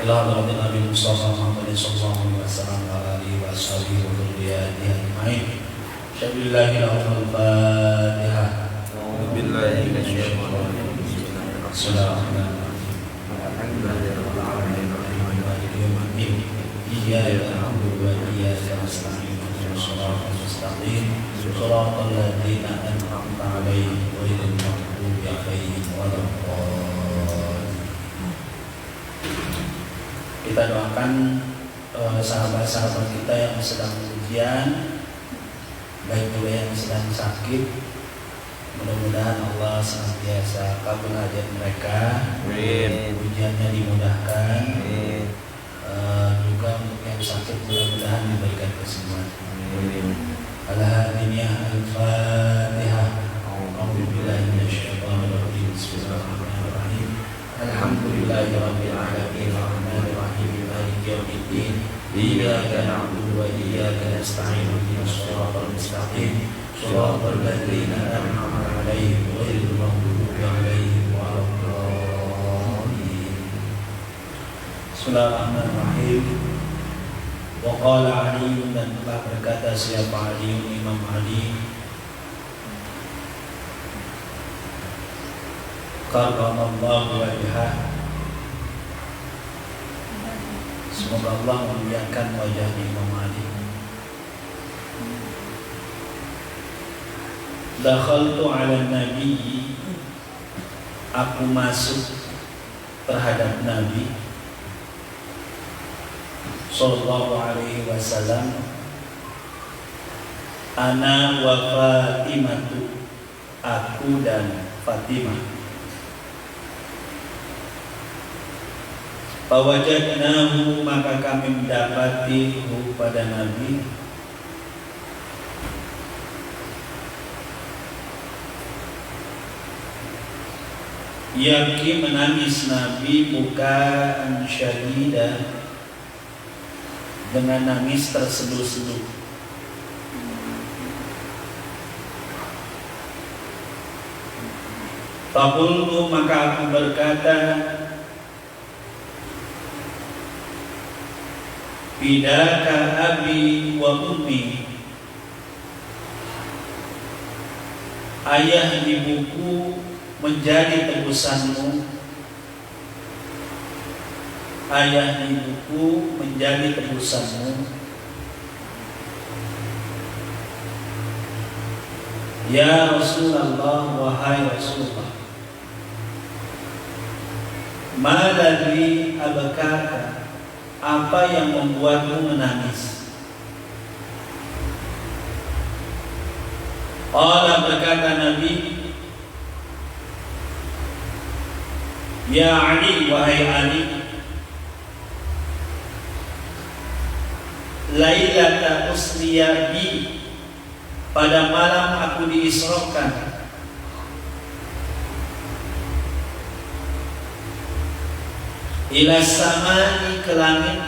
ila hadratin Nabi Mustafa Muhammad sallallahu alaihi wasallam wa alihi wa sahbihi wa dzurriyyatihi ajmain. Syabillahil Fatihah. Billahi minasyaitonir rajim. Bismillahirrahmanirrahim. Iyyaka na'budu wa iyyaka nasta'in. Shiratal mustaqim. Shiratal ladzina an'amta 'alaihim ghairil maghdubi 'alaihim waladdallin. Kita doakan sahabat-sahabat kita yang sedang ujian, baik juga yang sedang sakit. Mudah-mudahan Allah senantiasa kabul hajat mereka. Amin. Ujiannya dimudahkan. Amin. Juga untuk yang sakit mudah-mudahan diberikan kesembuhan. Amin. Al-Hadiniyah Al-Fatihah. A'udzubillahi minasyaitonir rajim. Bismillahirrahmanirrahim. Alhamdulillahirabbil alamin. Arrahmanirrahim. Maliki yaumiddin. Iyyaka na'budu wa iyyaka nasta'in. Ihdinas shiratal mustaqim. Shiratal ladzina an'amta 'alaihim ghairil maghdubi 'alaihim waladdallin. Bismillahirrahmanirrahim. Wa qala Ali, dan telah berkata siapa Ali, Imam Ali karramallahu wajhah, semoga Allah memuliakan wajah Imam Ali. Dakhaltu ala Nabi, aku masuk terhadap Nabi sallallahu alaihi wasallam, ana wa Fatimatu, aku dan Fatimah. Fawajadnahu, maka kami mendapatihu pada Nabi yaki, menangis Nabi bukaan syadidah, dengan nangis terseduh-seduh. Faqultu, maka aku berkata, fidaka abi wa ummi, ayah ibuku menjadi tebusanmu, ayah ibuku menjadi tebusanmu. Ya Rasulullah, wahai Rasulullah, ma ladzi abkaka, apa yang membuatmu menangis? Qala, berkata Nabi, ya Ali, wahai Ali, lailata usriya bi, pada malam aku diisrokan, ila samani, ke langit,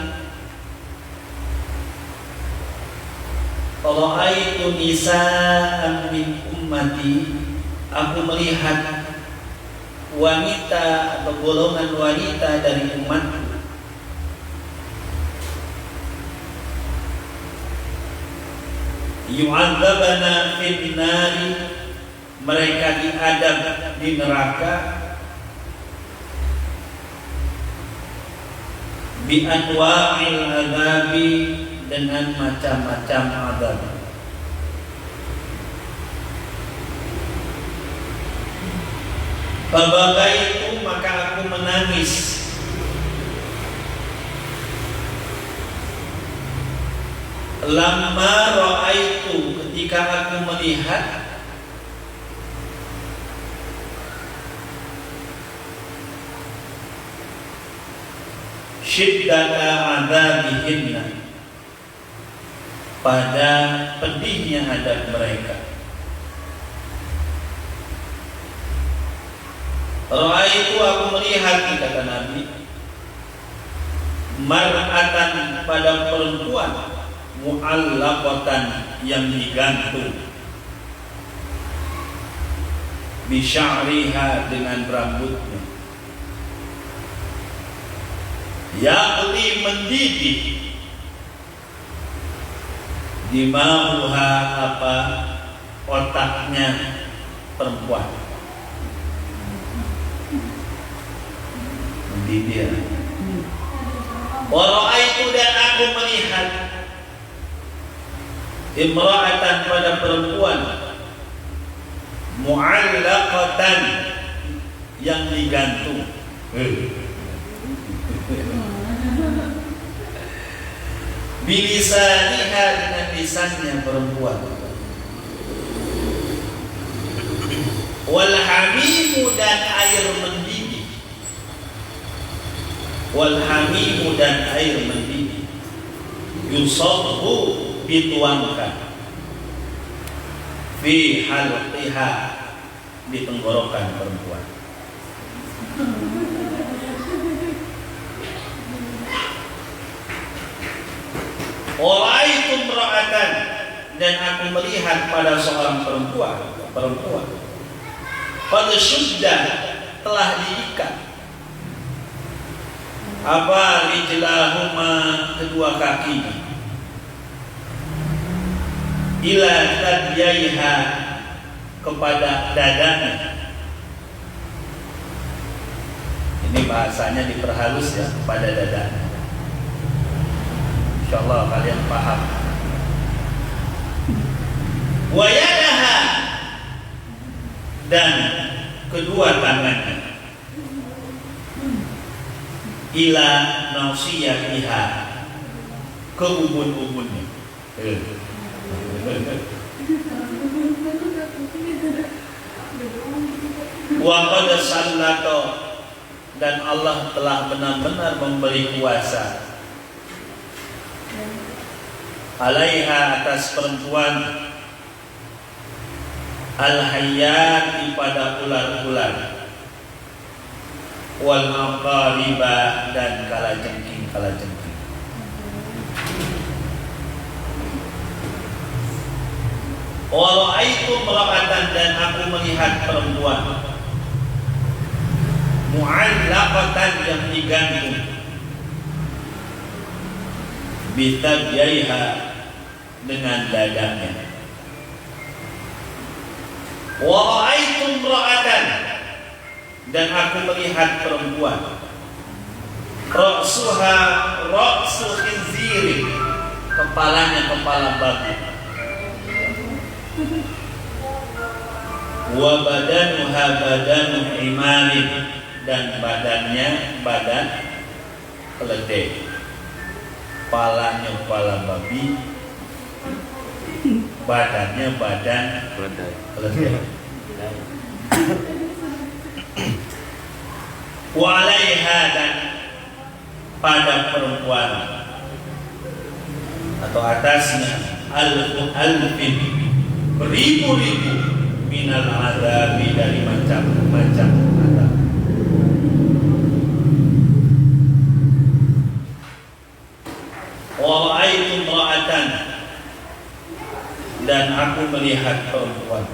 ra'aitu nisa'an min ummati, aku melihat wanita atau golongan wanita dari umatku, yu'adzabana fin nari, mereka diadab di neraka, bi anwa'il adzabi, dengan macam-macam azab. Fabakaitu, maka aku menangis, lamma ra'aitu, ketika aku melihat syiddata adzabihinna, pada pedihnya adab mereka. Ra'aitu, aku melihat, kata Nabi, mar'atan, pada perempuan, mu'allaqatan, yang digantung, bisya'riha, dengan rambutnya, yakni mendidik dimauha apa otaknya perempuan, mendidik. Waraitu dan aku melihat imra'atan pada perempuan mu'allaqatan yang digantung. Bilisaniha dengan lisannya perempuan. Wal hamimu dan air mendidih. Wal hamimu dan air mendidih. Yusabbu dituangkan. Fi halqiha di tenggorokan perempuan. Walaitu imra'atan dan aku melihat pada seorang perempuan qad syudda telah diikat apa rijlahuma kedua kakinya ila tadyaiha kepada dadanya. Ini bahasanya diperhalus ya, kepada dadanya. Insyaallah kalian paham. Wa yadaha dan kedua tangannya ila nausiyatiha ke ubun-ubunnya. Wa qad sallata dan Allah telah benar-benar memberi kuasa alaiha atas perempuan al-hayyati pada ular-ular wal aqariba dan kalajengking. Wa ra'aitu imra'atan dan aku melihat perempuan mu'allaqatan yang digantung bitabyaiha dengan dadanya. Wa ra'aitu imra'atan dan aku melihat perempuan ra'suha ra'su khinzir, kepalanya kepala babi. Wa badanuha badanu himarin dan badannya badan keledai. Kepalanya kepala babi, badannya badan keledai. Wa alaiha dan pada perempuan atau atasnya alfin beribu-ribu minal adabi dari macam-macam adab. Wa ra'aitu imra'atan dan aku melihat perempuan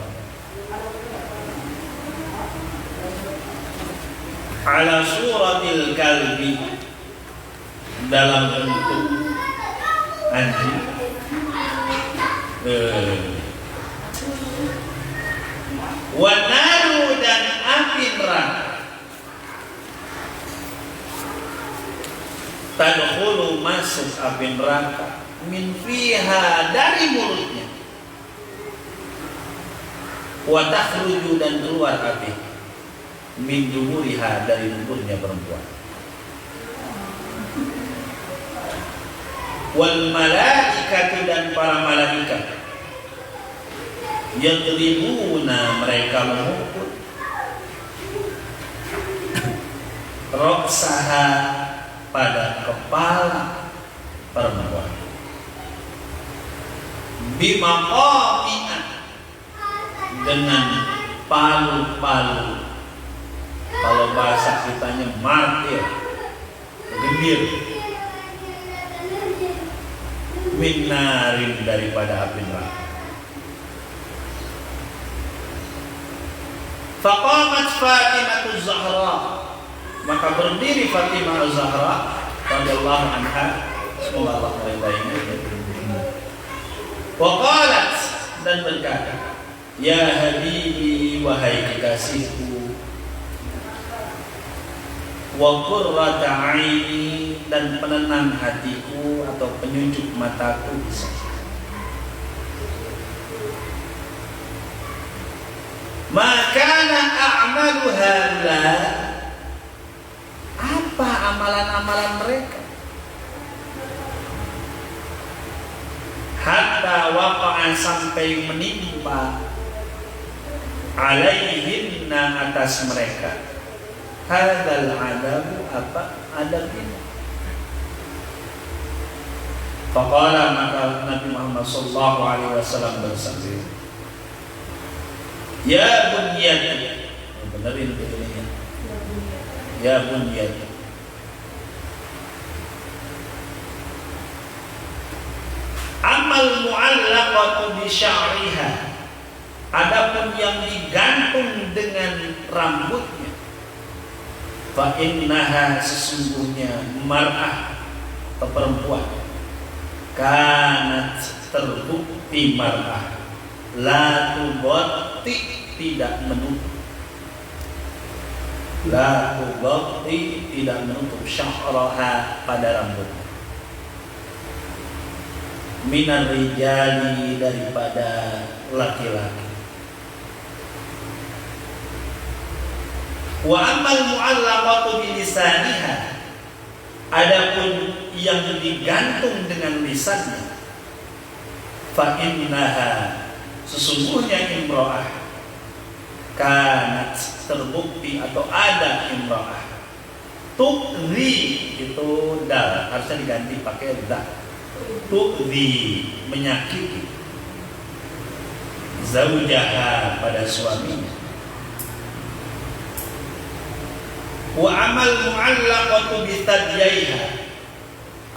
ala suratil kalbi dalam bentuk anjing. Wa naru dan api neraka tadkhulu masuk api neraka min fiha dari mulutnya wa takhruju dan keluar api min duburiha dari duburnya perempuan. Wal malaikatu dan para malaikat yadribuna mereka memukul ra'saha pada kepala perempuan bimaqatina dengan palu-palu. Kalau bahasa kitanya martir, gendir, minarin daripada api neraka. Faqamat Fatimah Az-Zahra, maka berdiri Fatimah Az-Zahra, radhiyallahu anha, semoga Allah meridainya. Wa qalat, dan berkata, ya habibi, wahai kekasihku, wa qurrata aini, dan penenang hatiku atau penyujuk mataku. Makana a'malu haula, apa amalan-amalan mereka? Hatta waqa'a, sampai menimpa alaihinna, atas mereka, hadzal adabu, apa adab ini. Faqala, maka Nabi Muhammad sallallahu alaihi wasallam bersabda, ya bunyat, benerin begini, ya bunyat, amal mu'allaqatu bi sya'riha, adapun yang digantung dengan rambutnya, fa innaha, sesungguhnya mar'ah atau perempuan, kanat, terbukti mar'ah, la tubatti, tidak menutup, la tubatti, tidak menutup, sya'raha, pada rambutnya, minar rijali, daripada laki-laki. Wa amal mu'allaqatu bi lisaniha, adapun yang digantung dengan lisannya, fa innaha, sesungguhnya imra'ah, kanat, terbukti atau ada imra'ah, tu'zi, itu dal, harusnya diganti pakai da, tu'zi, menyakiti, zaujaha, pada suaminya. Wa amal mu'allaqatu bi tadyaiha,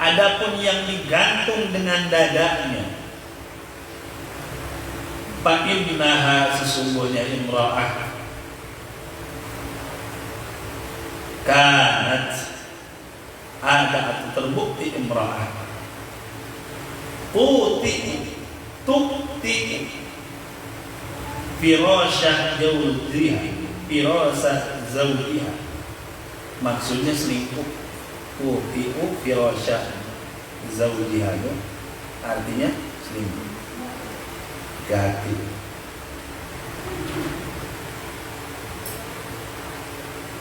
adapun yang digantung dengan dadanya, fa innaha, sesungguhnya imra'ah, kanat, ada atau terbukti imra'ah, tukti firasah zawjiha, firasah zawjiha, maksudnya selingkuh. Tukti firasah zawjiha, artinya selingkuh, ganti.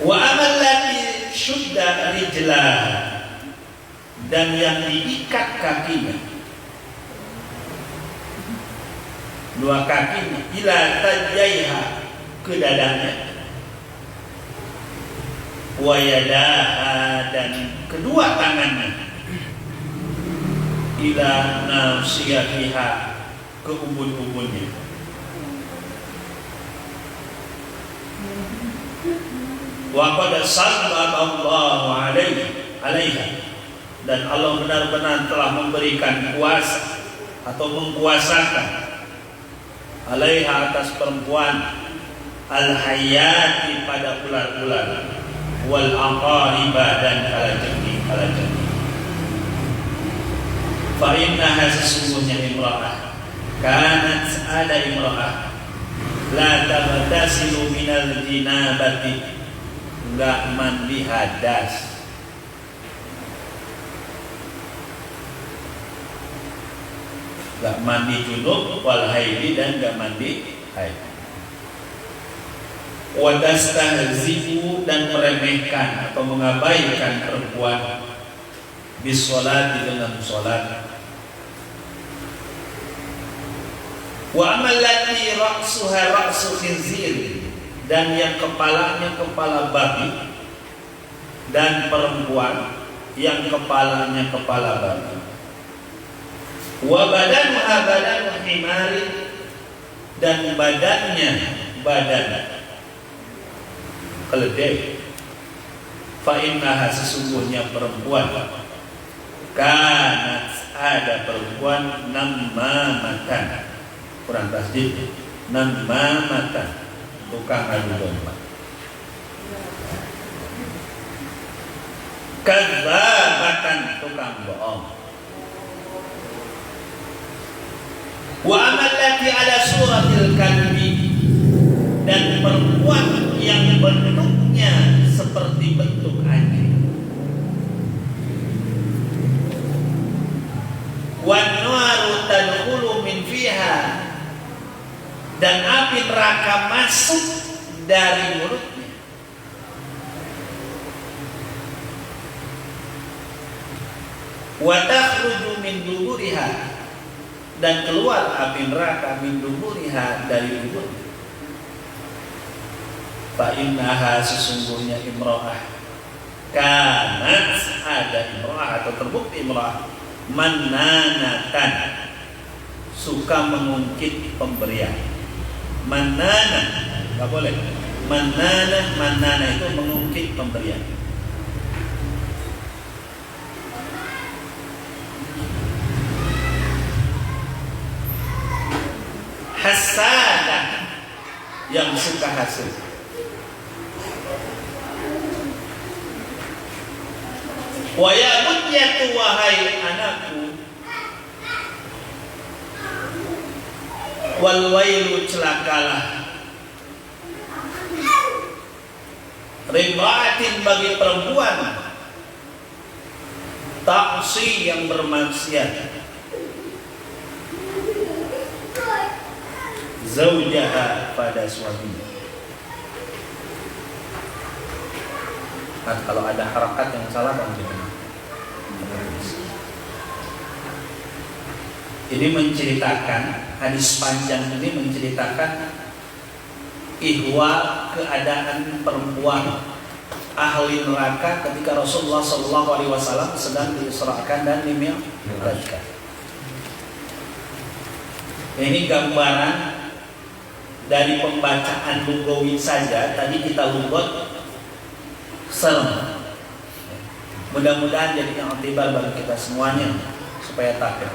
Wa amal lati syudda rijlah, dan yang diikat kakinya, dua kakinya, ila tajaiha, ke dadanya, wa yadaha, dan kedua tangannya, ila nasiyatiha, ke ubun-ubunnya. Wa qad sallallahu alaiha, dan Allah benar-benar telah memberikan kuasa atau mengkuasakan alaiha, atas perempuan, al-hayati, pada ular-ular, wal aqariba, dan kalajengking. Fa innaha, sesungguhnya imra'ah, kanat, ada imra'ah, la tabtasilu minal jinabati, enggak mandi hadas, enggak mandi junub, wal haidi, dan enggak mandi haid. Wa tastahzi'u, dan meremehkan atau mengabaikan perempuan, bisolati, dengan solat. Wa amal lati ra'suha ra'su khinzir, dan yang kepalanya kepala babi, dan perempuan yang kepalanya kepala babi. Wa badanuha badanu himari, dan badannya badan keledai. Fa innaha, sesungguhnya perempuan, kanat, ada perempuan, nammamatan, kurang tasdid, nammamatan, tukang adu domba, kadzabatan, Wa amallati ala suratil kalbi, dan perempuan yang bentuknya seperti bentuk anjing. Wan naru tadkhulu min fiha, dan api neraka masuk dari mulutnya. Wa takhruju min duburiha, dan keluar api neraka min duburiha dari duburnya. Fa innaha, sesungguhnya imra'ah, kanat, ada imra'ah atau terbukti imra'ah, mannanatan, suka mengungkit pemberian. Mannana, enggak boleh. Mannana itu mengungkit pemberian. Hasadah, yang suka hasil. Wa ya bunyatu, wahai anakku, wal wailu, celakalah, rimra'atin, bagi perempuan, taksi, yang bermaksiat, zaujaha, pada suaminya. Nah, kalau ada harakat yang salah bagaimana? Ini menceritakan, hadis panjang ini menceritakan ihwal, keadaan perempuan ahli neraka ketika Rasulullah SAW sedang diisrakan dan dimi'rajkan. Ini gambaran dari pembacaan lugawi saja. Tadi kita lugot serem. Mudah-mudahan jadi i'tibar bagi kita semuanya supaya takut.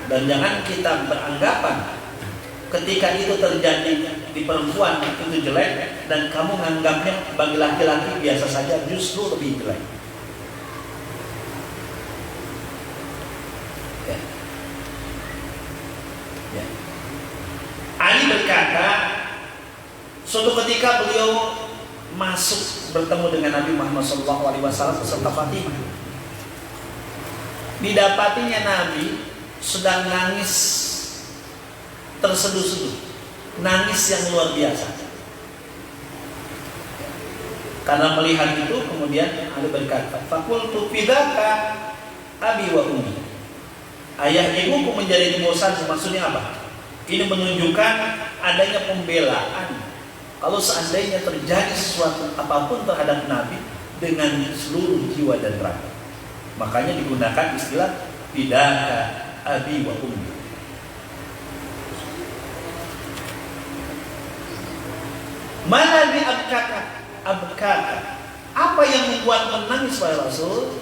Dan jangan kita beranggapan ketika itu terjadi di perempuan itu jelek dan kamu menganggapnya bagi laki-laki biasa saja, justru lebih jelek. Ya. Ya. Ali berkata, suatu ketika beliau masuk bertemu dengan Nabi Muhammad SAW beserta Fatimah. Didapatinya Nabi sedang nangis terseduh-seduh, nangis yang luar biasa. Karena melihat itu kemudian Ali berkata, "Fakultu fidaka abi wa ummi." Ayah ibuku menjadi tebusan. Maksudnya apa? Ini menunjukkan adanya pembelaan. Kalau seandainya terjadi sesuatu apapun terhadap Nabi dengan seluruh jiwa dan raga, makanya digunakan istilah fidaka abi wa ummi. Mana bi abkaka, apa yang membuat menangis wahai Rasul?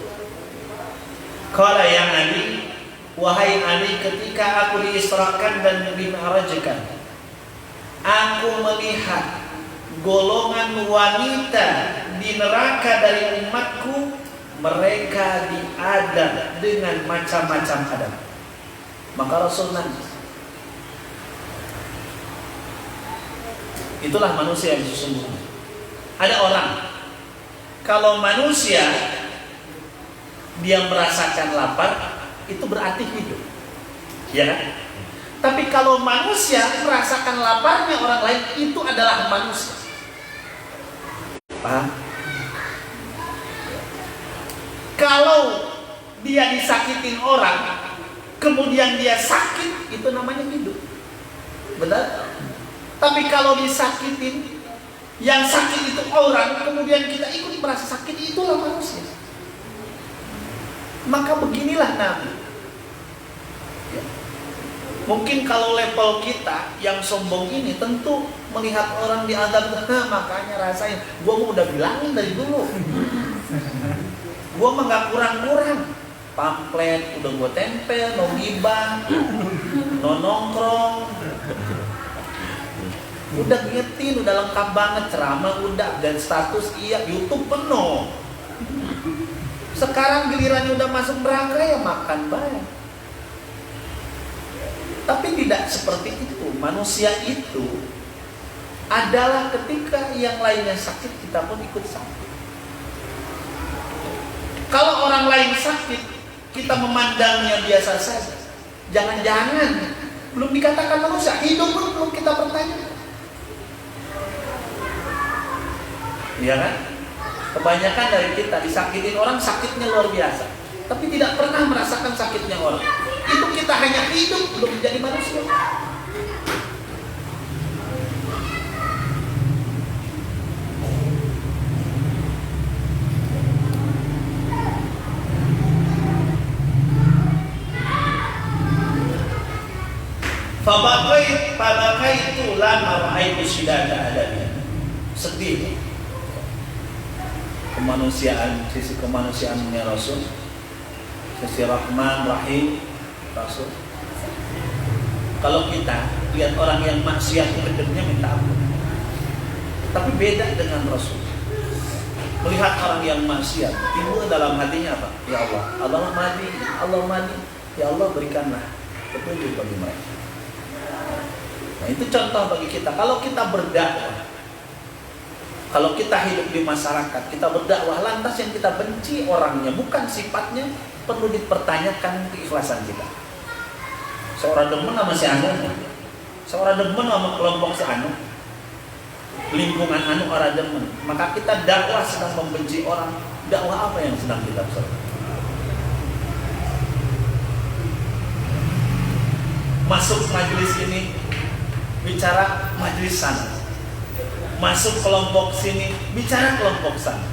Qala ya Ali, wahai Ali, ketika aku diisrakan dan dimi'rajkan, aku melihat golongan wanita di neraka dari umatku, mereka diadab dengan macam-macam adab. Maka Rasul nangis. Itulah manusia yang sesungguhnya. Ada orang, kalau manusia dia merasakan lapar, itu berarti hidup, ya kan? Tapi kalau manusia merasakan laparnya orang lain, itu adalah manusia. Paham? Kalau dia disakitin orang, kemudian dia sakit, itu namanya hidup. Benar? Tapi kalau disakitin, yang sakit itu orang, kemudian kita ikut merasa sakit, itulah manusia. Maka beginilah Nabi. Ya. Mungkin kalau level kita yang sombong ini, tentu melihat orang diadab, makanya rasain. Gua udah bilangin dari dulu. Gua mah gak kurang-kurang. Pamflet udah gua tempel, no gibah, no nongkrong. Udah ngetin, udah lengkap banget, ceramah udah, dan status iya, YouTube penuh. Sekarang gilirannya udah masuk neraka, ya makan banyak. Tapi tidak seperti itu. Manusia itu adalah ketika yang lainnya sakit, kita pun ikut sakit. Kalau orang lain sakit, kita memandangnya biasa saja. Jangan-jangan belum dikatakan manusia, hidup pun belum kita pertanyakan. Iya kan? Kebanyakan dari kita disakitin orang, sakitnya luar biasa, tapi tidak pernah merasakan sakitnya orang. Itu kita hanya hidup, belum menjadi manusia. Fabakaitu lama ra'aitu syidata adabnya. Sedih kemanusiaan, sisi kemanusiaannya Rasul, sisi Rahman Rahim Rasul. Kalau kita lihat orang yang maksiat, kedeknya minta ampun. Tapi beda dengan Rasul. Melihat orang yang maksiat, timbul dalam hatinya apa? Ya Allah, Allah madi, Allah madi. Ya Allah, berikanlah petunjuk bagi mereka. Nah, itu contoh bagi kita. Kalau kita berdakwah, kalau kita hidup di masyarakat, kita berdakwah, lantas yang kita benci orangnya, bukan sifatnya, perlu dipertanyakan keikhlasan kita. Seorang demen sama si anu, seorang demen sama kelompok si anu, lingkungan anu orang demen, maka kita dakwah sedang membenci orang. Dakwah apa yang sedang kita lakukan? Masuk majelis ini bicara majelis sana, masuk kelompok sini bicara kelompok sana.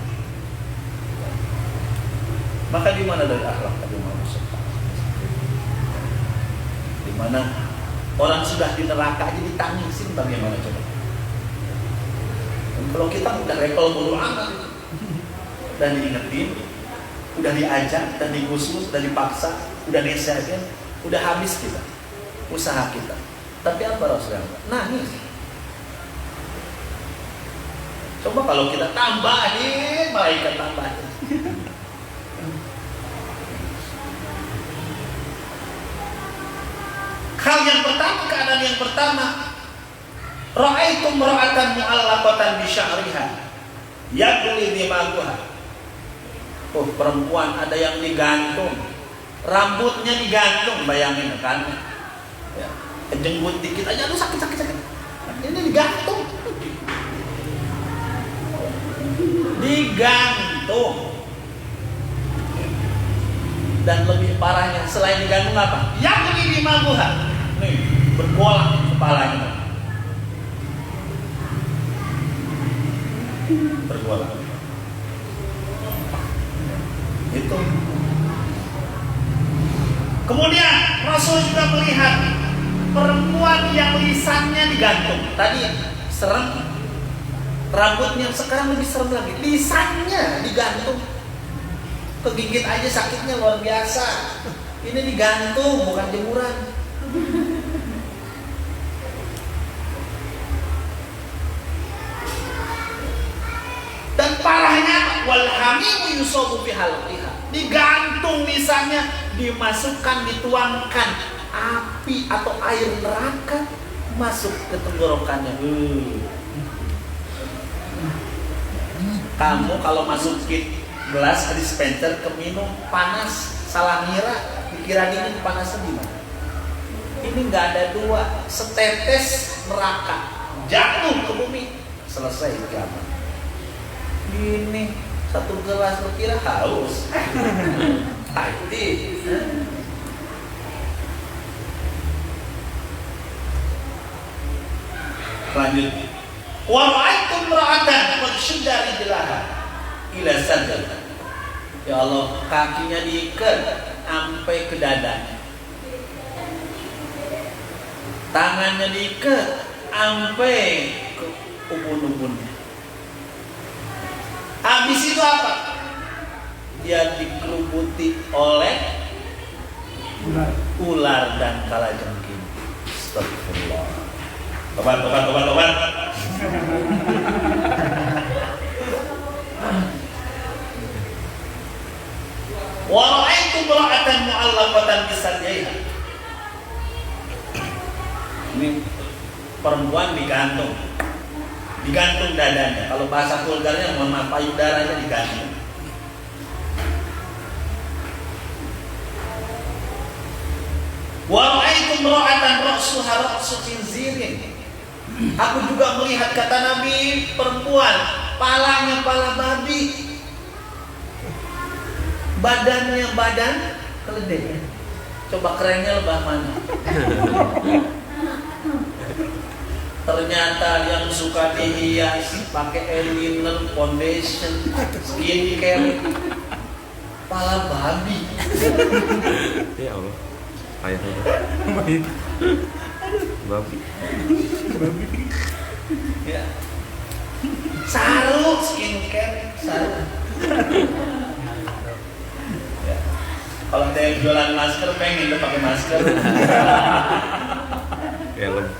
Maka di mana dari akhlak tadi manusia? Di mana orang sudah di neraka aja ditangisin, bagaimana coba? Dan kalau kita udah rekol bodo amat dan diingetin, udah diajak dan digusus dan dipaksa, udah disehatin, udah habis kita usaha kita. Tapi apa Rasulullah? Nangis. Coba kalau kita tambahin, malaikat tambahin. Hal yang pertama, keadaan yang pertama, ra'aitu imra'atan mu'allaqatan bi sya'riha yaqli dimaguha. Oh, perempuan ada yang digantung, rambutnya digantung, bayangin kan? Ya, jenggut dikit aja, aduh sakit. Ini digantung. Dan lebih parahnya, selain digantung apa? Yang ini dimaguha. Nih, bergolak kepalanya. Bergolak. Itu. Kemudian Rasul juga melihat perempuan yang lisannya digantung. Tadi serem, rambutnya sekarang lebih serem lagi. Lisannya digantung, kegigit aja sakitnya luar biasa. Ini digantung, bukan jemuran. Dan parahnya, wal hamimu yusabu fi halqiha. Digantung lisannya, dimasukkan, dituangkan api atau air neraka masuk ke tenggorokannya. Kamu kalau masukin gelas dispenser ke minum panas, salah ngira, dikira dingin, panasnya gimana? Ini nggak ada dua, setetes neraka jatuh ke bumi, selesai kiamat. Ini satu gelas lu kira haus. Hati. Lanjut. Wa ra'aitu imra'atan qad shudda rijlaha ila sadr. Ya Allah, kakinya diikat sampai ke dada. Tangannya diikat sampai ke ubun-ubunnya. Habis itu apa? Dia dikerubuti oleh ular dan kalajengking. Astagfirullah. Tobat. Wa ra'aitu imra'atan mu'allaqatan bisadaiha. Ini perempuan digantung dadanya. Kalau bahasa vulgarnya mohon maaf, payudaranya digantung. Wa ra'aitu imra'atan ra'suha ra'su khinzirin. Aku juga melihat, kata Nabi, perempuan palanya pala babi, badannya badan keledai. Coba kerennya lebah mana? Ternyata yang suka dihias pakai eyeliner, foundation, skincare, pala babi. Ya Allah. Ayah itu. Babi. Ya. Saru skincare, saru. Ya. Kalau ada yang jualan masker, pengen tuh pakai masker. Helm.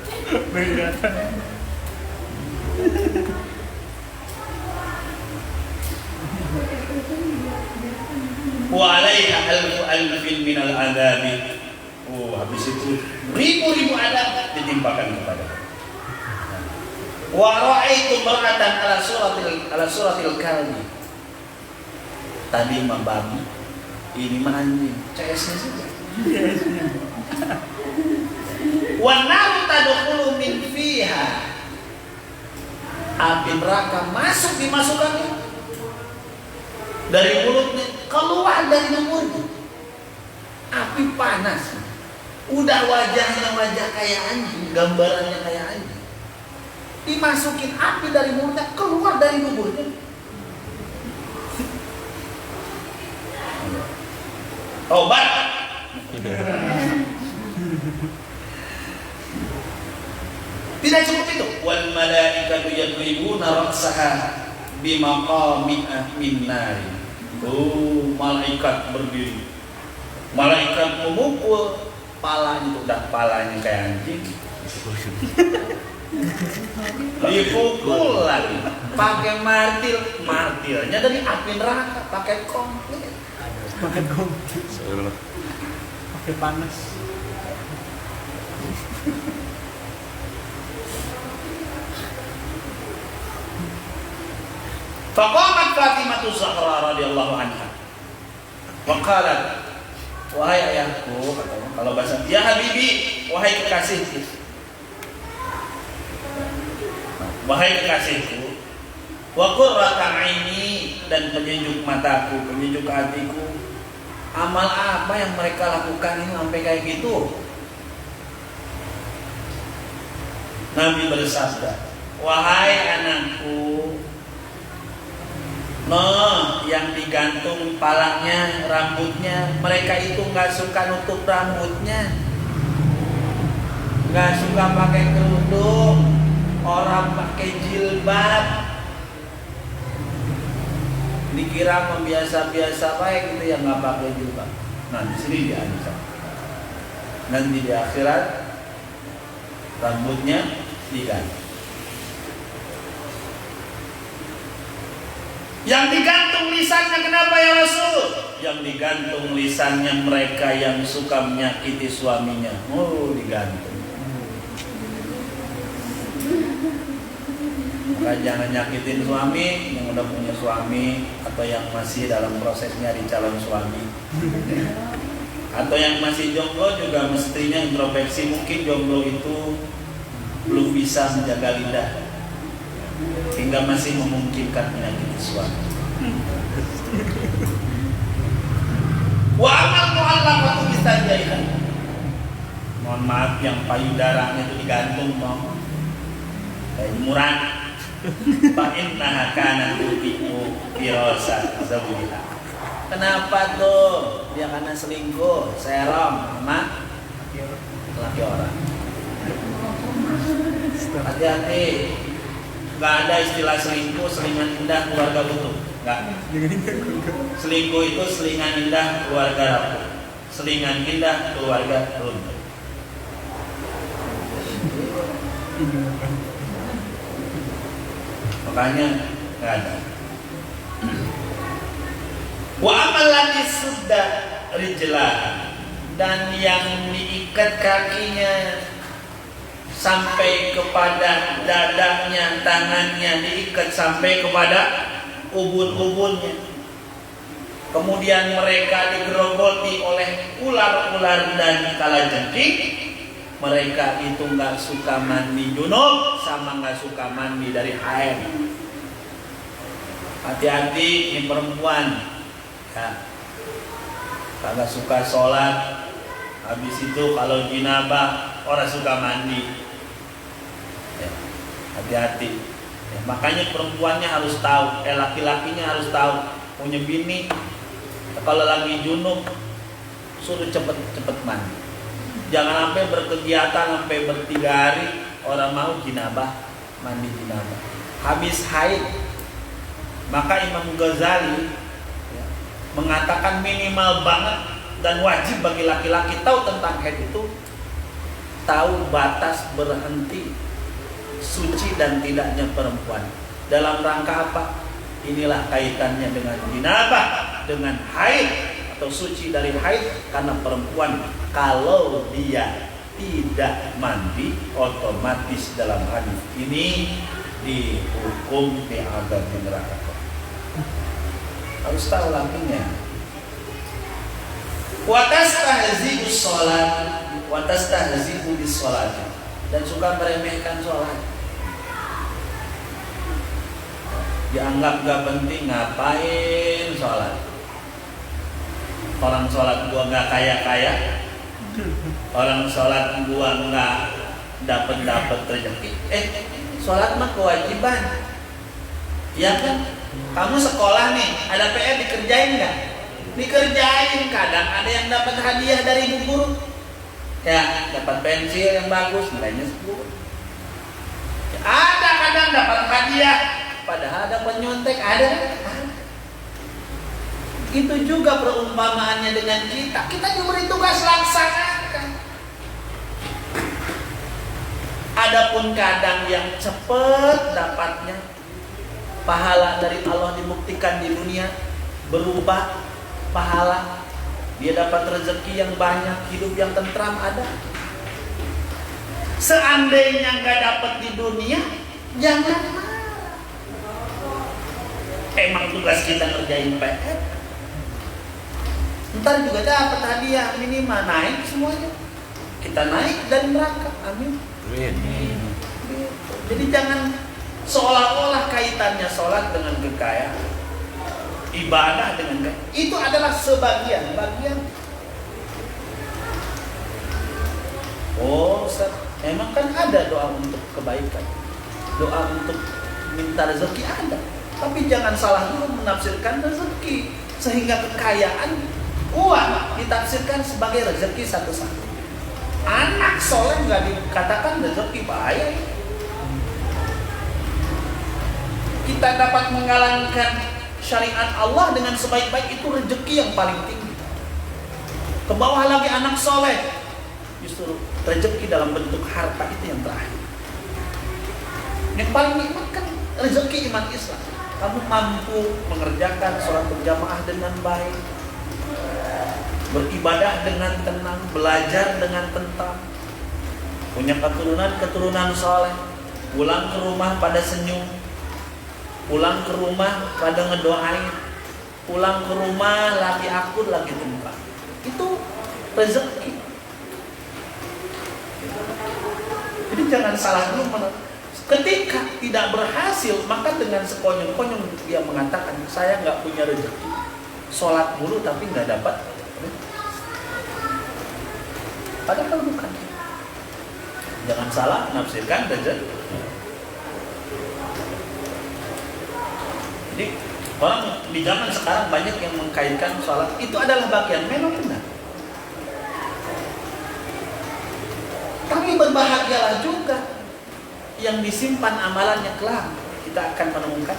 Wa alaiha alfin minal adabi. Habis itu ribu-ribu adab ditimpakan kepada. Wa ra'aitu mar'atan ala suratil kalbi. Tadi mah babi, ini mah anjing. CS-nya saja. Wa naru tadkhulu min fiha. Api neraka masuk dimasukkannya dari mulutnya, keluar dari mulutnya. Api panas. Udah wajahnya wajah kayak anjing, gambarannya kayak anjing. Dimasukin api dari mulutnya, keluar dari tubuhnya. Tobat. Tidak cukup itu. Wal malaikatu yadribuna ra'saha bimaqami'a min nar. Malaikat berdiri. Malaikat memukul palanya, udah palanya kayak anjing. Dipukul lagi pakai martilnya dari api neraka, pakai komplit. Pakai panas. Faqamat Fatimah Zahra radhiyallahu anha. Wa qalat, wahai ayahku, kalau bahasa ya habibi, wahai kekasihku. Wahai kekasihku, wa qurrata aini, dan penyejuk mataku, penyejuk hatiku. Amal apa yang mereka lakukan ini sampai kayak gitu? Nabi bersabda, wahai anakku, yang digantung palanya, rambutnya, mereka itu nggak suka nutup rambutnya, nggak suka pakai kerudung, orang pakai jilbab, dikira membiasa-biasa baik gitu yang nggak pakai jilbab. Nah di sini diancam, nanti di akhirat rambutnya digantung. Yang digantung lisannya kenapa ya Rasul? Yang digantung lisannya mereka yang suka menyakiti suaminya. Oh, digantung. Maka jangan nyakitin suami yang udah punya suami, atau yang masih dalam proses nyari calon suami, atau yang masih jomblo juga mestinya introspeksi. Mungkin jomblo itu belum bisa menjaga lidah hingga masih memungkinkan menyakiti suami. Wa amal mu'allaqatu bisajaiha. Mohon maaf, yang payudaranya itu digantung dong, kayak jemuran. Fa innaha kanat tuti'u firasa zawjiha. Kenapa tuh? Dia karena selingkuh, serong sama laki orang. Hati-hati. Gak ada istilah selingkuh, selingan indah keluarga utuh. Gak. Selingkuh itu selingan indah keluarga rapuh, selingan indah keluarga runtuh. Makanya gak ada. Wa amalati sudda rijlah, dan yang diikat kakinya sampai kepada dadanya, tangannya diikat sampai kepada ubun-ubunnya. Kemudian mereka digerogoti oleh ular-ular dan kalajengking. Mereka itu nggak suka mandi junub, sama nggak suka mandi dari haid. Hati-hati ini perempuan, ya. Kagak suka sholat. Habis itu kalau jinabah orang suka mandi. Ya, hati-hati. Ya, makanya perempuannya harus tahu, laki-lakinya harus tahu. Punya bini, kalau lagi junub suruh cepet-cepet mandi. Jangan sampai berkegiatan sampai ber3 hari orang mau jinabah, mandi jinabah. Habis haid, maka Imam Ghazali ya, mengatakan minimal banget dan wajib bagi laki-laki tahu tentang haid itu, tahu batas berhenti suci dan tidaknya perempuan. Dalam rangka apa? Inilah kaitannya dengan jinabah, dengan haid atau suci dari haid. Karena perempuan kalau dia tidak mandi, otomatis dalam hadis ini dihukum diazab di neraka. Harus tahu lakinya. Watastahzi'us sholat, watastahzi'u bis sholat, dan suka meremehkan sholat. Dianggap gak penting, ngapain sholat? Orang sholat gua gak kaya-kaya, orang sholat gua gak dapet rezeki. Sholat mah kewajiban, ya kan? Kamu sekolah nih, ada PR dikerjain gak? Dikerjain. Kadang ada yang dapat hadiah dari ibu guru, ya dapat pensil yang bagus, nilainya 10. Ada kadang dapat hadiah, padahal dapat nyontek, ada. Itu juga perumpamaannya dengan kita. Kita diberi tugas laksanakan. Adapun kadang yang cepat dapatnya pahala dari Allah dibuktikan di dunia, berubah pahala, dia dapat rezeki yang banyak, hidup yang tentram ada. Seandainya nggak dapat di dunia, jangan marah. Emang tugas kita ngerjain PR. Ntar juga dapat hadiah, minimal naik semuanya. Kita naik dan neraka. Amin. Amin. Jadi jangan seolah-olah kaitannya sholat dengan kekayaan, ibadah dengan kekayaan. Itu adalah sebagian bagian. Oh, emang kan ada doa untuk kebaikan, doa untuk minta rezeki ada. Tapi jangan salah dulu menafsirkan rezeki, sehingga kekayaan, uang ditafsirkan sebagai rezeki satu-satu. Anak soleh nggak dikatakan rezeki, bahaya. Kita dapat menjalankan syariat Allah dengan sebaik-baik, itu rezeki yang paling tinggi. Ke bawah lagi anak soleh, justru rezeki dalam bentuk harta itu yang terakhir. Yang paling nikmat kan rezeki iman Islam. Kamu mampu mengerjakan sholat berjamaah dengan baik, beribadah dengan tenang, belajar dengan tentram, punya keturunan soleh, pulang ke rumah pada senyum, pulang ke rumah pada ngedoain, pulang ke rumah lagi akur, lagi tentram. Itu rezeki. Jadi jangan salah dulu. Ketika tidak berhasil, maka dengan sekonyong-konyong dia mengatakan, saya nggak punya rezeki, sholat dulu tapi nggak dapat. Padahal bukan. Jangan salah menafsirkan rezeki. Jadi orang di zaman sekarang banyak yang mengkaitkan sholat itu adalah bagian, memang benar. Tapi berbahagialah juga yang disimpan amalannya kelak, kita akan menemukan.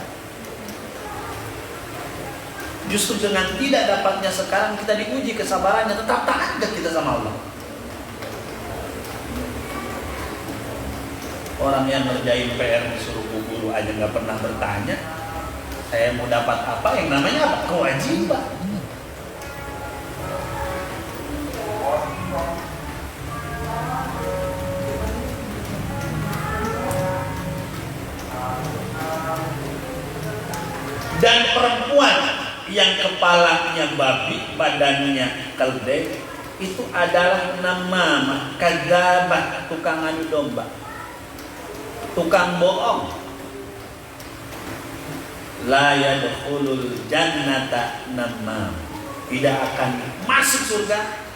Justru dengan tidak dapatnya sekarang kita diuji kesabarannya, tetap taat gak kita sama Allah. Orang yang ngerjain PR disuruh guru aja nggak pernah bertanya, saya mau dapat apa, yang namanya apa? Kewajiban. kepalanya babi, badannya keldai, itu adalah nama kadzabah, tukang adu domba, tukang bohong. La yadkhulul jannata namam, tidak akan masuk surga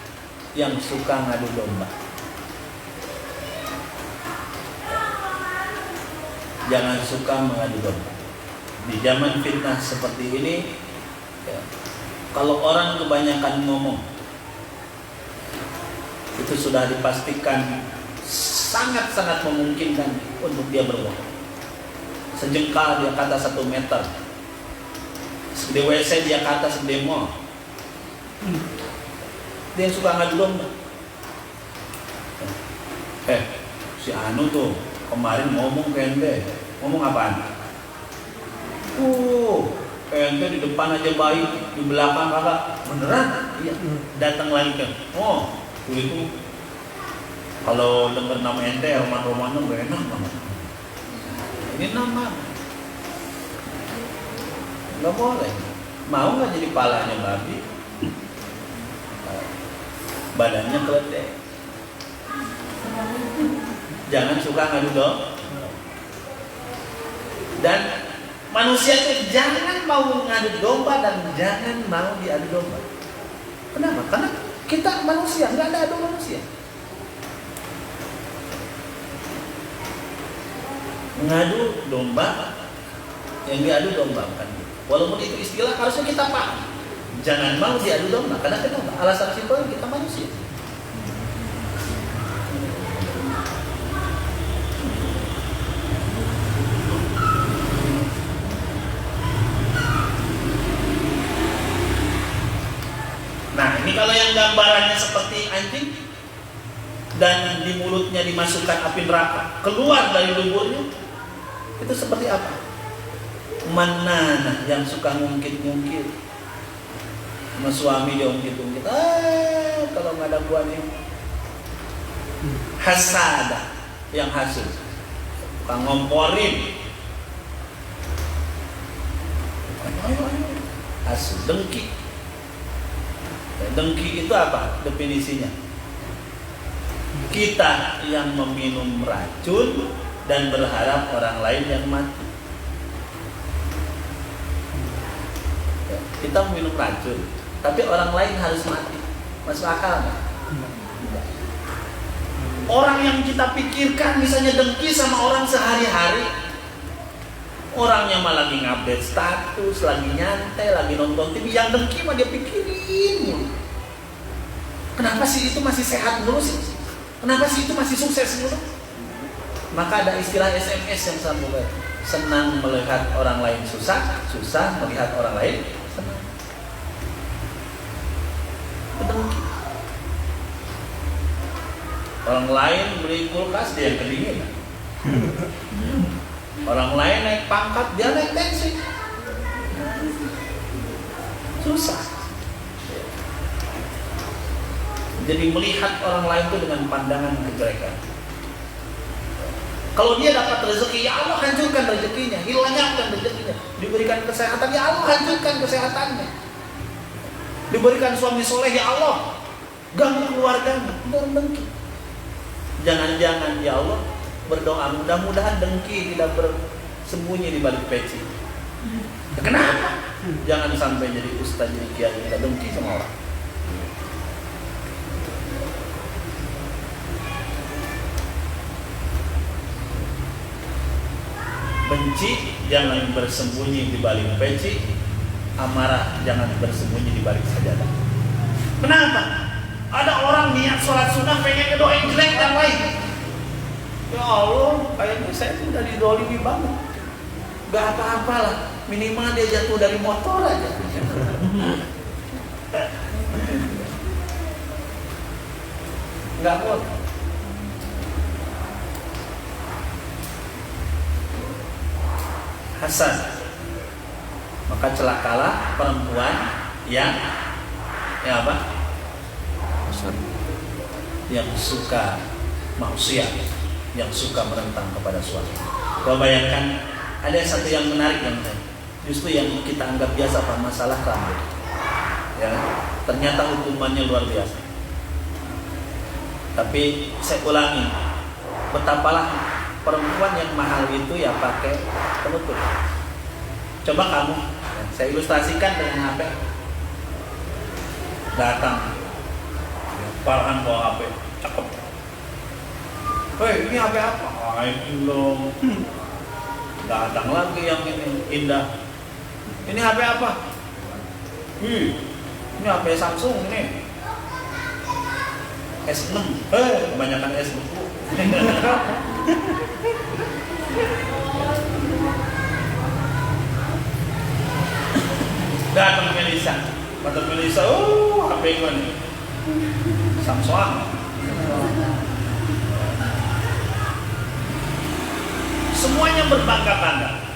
yang suka ngadu domba. Jangan suka mengadu domba. Di zaman fitnah seperti ini, ya, kalau orang kebanyakan ngomong, itu sudah dipastikan sangat-sangat memungkinkan untuk dia berbohong. Sejengkal dia kata 1 meter, di WC dia kata segede mall. Dia suka ngadu domba. Si Anu tuh kemarin ngomong ke ente, ngomong apaan? Ente di depan aja baik, di belakang kakak. Beneran? Iya. Datang lagi kan. Itu kalau dengar nama ente, Roman-Roman gak enak banget. Ini nama nggak boleh. Mau nggak jadi palanya babi, badannya keledai. Jangan suka ngadu domba. Dan manusia itu jangan mau ngadu domba dan jangan mau diadu domba. Kenapa? Karena kita manusia, nggak ada adu manusia. Mengadu domba, yang diadu domba bukan. Walaupun itu istilah harusnya kita paham. Jangan mau diadu domba. Karena kenapa? Alasan simpel, kita manusia. Nah, ini kalau yang gambarannya seperti anjing dan di mulutnya dimasukkan api neraka, keluar dari luburnya, itu seperti apa? Manana yang suka ngungkit-ngungkit, sama suami dia ungkit-ungkit. Kalau nggak ada buahnya. Hasada yang hasud, suka ngomporin. Ayo. Hasud, dengki. Dengki itu apa definisinya? Kita yang meminum racun dan berharap orang lain yang mati. Kita minum racun, tapi orang lain harus mati. Masuk akal nggak? Orang yang kita pikirkan misalnya dengki sama orang sehari-hari, orangnya malah lagi ngupdate status, lagi nyantai, lagi nonton TV, yang dengki mah dia pikirin. Kenapa sih itu masih sehat mulu sih? Kenapa sih itu masih sukses mulu? Maka ada istilah SMS yang saya mulai. Senang melihat orang lain susah, susah melihat orang lain senang. Dengki. Orang lain beli kulkas, dia yang kedingin. Orang lain naik pangkat, dia naik tensi. Susah. Jadi melihat orang lain itu dengan pandangan kejelekan. Kalau dia dapat rezeki, ya Allah hancurkan rezekinya, hilangkan rezekinya. Diberikan kesehatan, ya Allah hancurkan kesehatannya. Diberikan suami soleh, ya Allah ganggu keluarganya. Dengki. Jangan-jangan ya Allah berdoa, mudah-mudahan dengki tidak bersembunyi di balik peci. Kenapa? Jangan sampai jadi ustaz, jadi kiai kita dengki sama orang. Benci jangan bersembunyi di balik peci, amarah jangan bersembunyi di balik sajadah. Kenapa? Ada orang niat sholat sunnah pengen ngedoain jelek dan lain. Ya Allah, kayaknya saya tuh udah didolimi banget. Gak apa-apalah, minimal dia jatuh dari motor aja. Gak boleh. Hasan. Maka celakalah perempuan yang apa? Yang suka maksiat, yang suka menentang kepada suami. Kau bayangkan, ada satu yang menarik yang justru yang kita anggap biasa, apa masalah rambut. ya, ternyata hukumannya luar biasa. Tapi saya ulangi, betapalah perempuan yang mahal itu ya pakai penutup. Coba kamu, ya, saya ilustrasikan dengan HP. Datang, Farhan bawa HP, cakep. Hei, ini HP apa? Ah, ini dong. Datang lagi yang ini indah. Ini HP apa? Ini HP Samsung nih. S6. Kebanyakan S buku. Datang Melisa. Kata Melisa, HP gue nih. Samsung. Semuanya berbangga-bangga.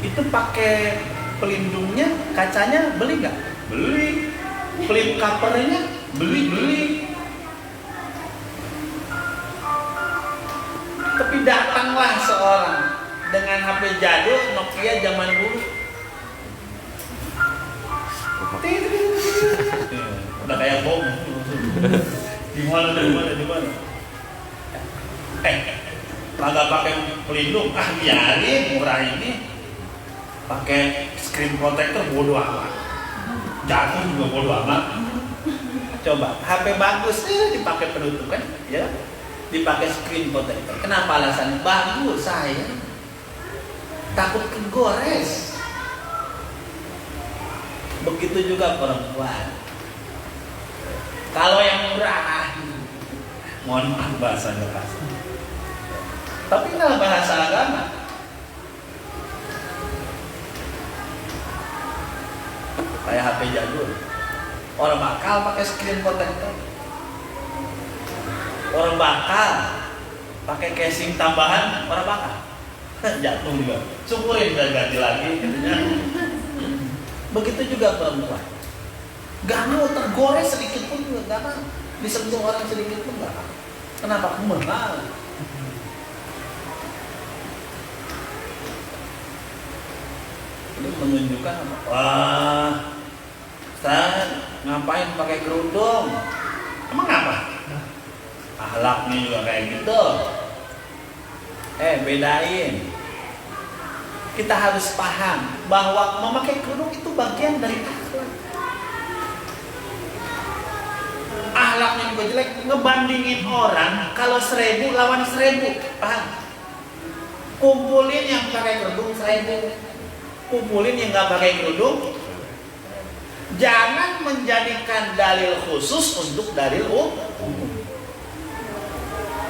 Itu pakai pelindungnya, kacanya beli nggak? Beli. Flip covernya beli. Tapi datanglah seorang dengan HP jadul Nokia zaman dulu. Udah kayak bom. Di mana? Kagak pakai pelindung, biarin murah ini. Pakai screen protector bodoh amat. Jatuh juga bodoh amat. Coba HP bagus dipakai penutup kan, ya. Dipakai screen protector. Kenapa alasannya? Bagus saya. Takut kegores. Begitu juga perempuan. Kalau yang murah, mohon maaf bahasanya kasar. Tapi inilah bahasa agama. Kayak HP jadul. Orang bakal pakai screen protector. Orang bakal pakai casing tambahan, orang bakal jatuh juga. Syukurin dan ganti lagi. Begitu juga perempuan. Gak mau tergores sedikit pun juga gak mau. Disentuh orang sedikit pun gak mau. Kenapa? Mahal. Ini menunjukkan apa? Wah, Ustaz, ngapain pakai kerudung? Emang apa? Akhlaknya juga kayak gitu. Bedain. Kita harus paham bahwa memakai kerudung itu bagian dari akhlak. Akhlaknya juga jelek, ngebandingin orang kalau 1000 lawan 1000, paham? Kumpulin yang pakai kerudung 1000, kumpulin yang nggak pakai kerudung. Jangan menjadikan dalil khusus untuk dalil umum.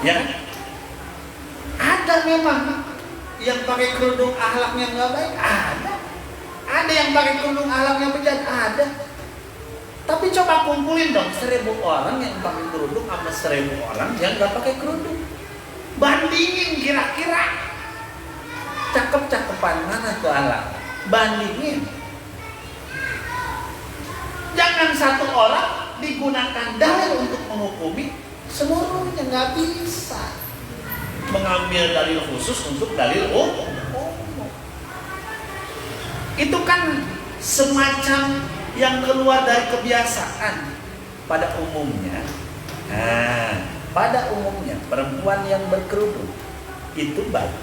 Ya kan? Ada memang yang pakai kerudung akhlaknya nggak baik, ada yang pakai kerudung akhlaknya bejat, ada. Tapi coba kumpulin dong 1000 orang yang pakai kerudung sama 1000 orang yang nggak pakai kerudung. Bandingin kira-kira cakep-cakepan mana tuh akhlak. Bandingin. Jangan satu orang digunakan dalil untuk menghukumi seluruhnya, nggak bisa. Mengambil dalil khusus untuk dalil umum. Itu kan semacam yang keluar dari kebiasaan. Pada umumnya perempuan yang berkerudung itu baik.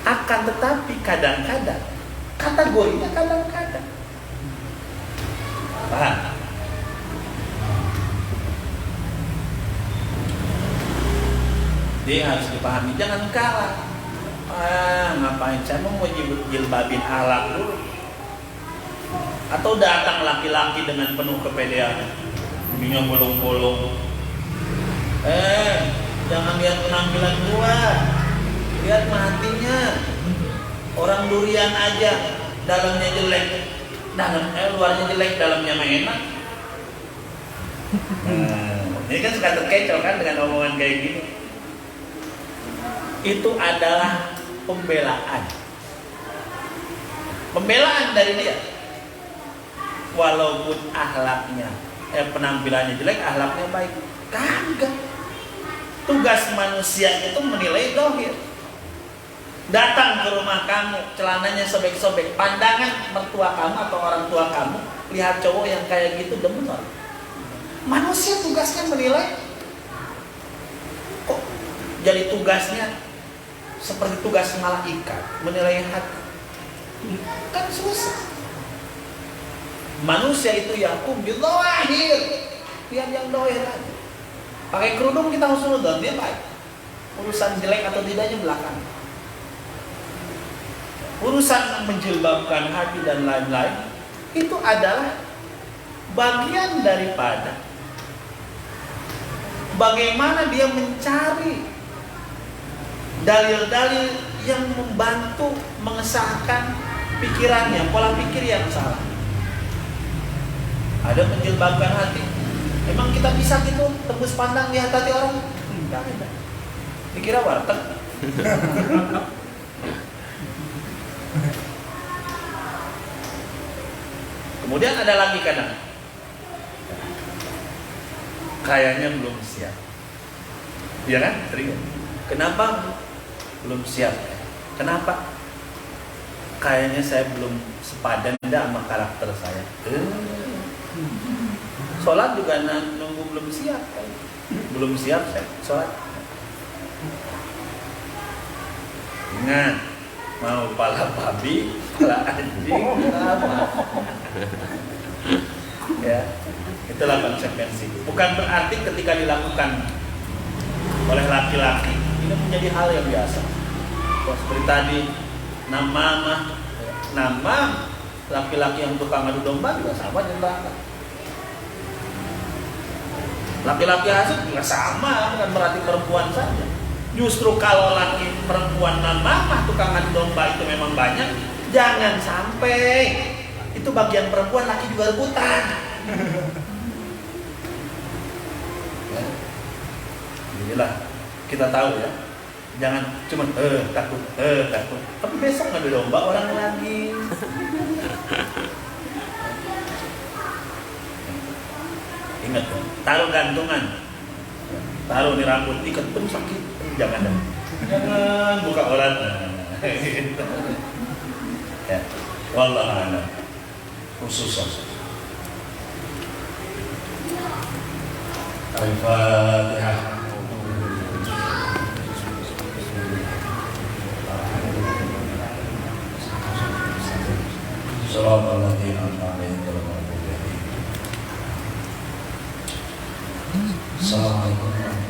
Akan tetapi kadang-kadang kategorinya kadang-kadang. Paham? Dia harus dipahami, jangan kalah. Ngapain saya mau jilbabin akhlak dulu? Atau datang laki-laki dengan penuh kepedean, ininya bolong-bolong. Jangan lihat penampilan gua, lihat hatinya. Orang durian aja, dalamnya jelek, luarnya jelek, dalamnya mah enak. Ini kan suka terkecoh kan dengan omongan kayak gini. Itu adalah pembelaan dari dia. Walaupun akhlaknya penampilannya jelek, akhlaknya baik, kagak. Tugas manusia itu menilai dohir. Datang ke rumah kamu, celananya sobek-sobek, pandangan mertua kamu atau orang tua kamu lihat cowok yang kayak gitu demen orang. Manusia tugasnya menilai. Kok jadi tugasnya seperti tugas malaikat menilai hati? Kan susah. Manusia itu yakum bil zawahir, lihat yang dohir aja. Pakai kerudung kita husnudon, dia baik. Urusan jelek atau tidaknya belakang. Urusan menjilbabkan hati dan lain-lain itu adalah bagian daripada bagaimana dia mencari dalil-dalil yang membantu mengesahkan pikirannya, pola pikir yang salah. Ada menjilbabkan hati. Emang kita bisa gitu tembus pandang lihat hati orang? Enggak ada. Dikira warteg. Kemudian ada lagi kadang kayaknya belum siap. Iya kan? Sering. Kenapa belum siap? Kenapa? Kayaknya saya belum sepadan sama karakter saya. Sholat juga nunggu belum siap. Belum siap saya sholat. Ingat, mau pala babi, pala anjing, apa? Ya, itulah konsekuensi. Bukan berarti ketika dilakukan oleh laki-laki ini menjadi hal yang biasa. Seperti tadi, nama laki-laki yang tukang adu domba juga sama dengan laki-laki hasut juga sama, bukan berarti perempuan saja. Justru kalau laki perempuan nama tukang adu domba itu memang banyak, jangan sampai itu bagian perempuan laki juga rebutan. Ya. Inilah kita tahu ya. Jangan cuma takut. Tapi besok ngadu domba orang lagi. Ingat, taruh gantungan, taruh di rambut, ikat terus sakit. Jangan buka aurat. Ya, wallahu a'lam. Khusus. Al-Fatihah. Shiratal ladzina an'amta 'alaihim ghairil maghdubi 'alaihim. Assalamualaikum warahmatullahi wabarakatuh.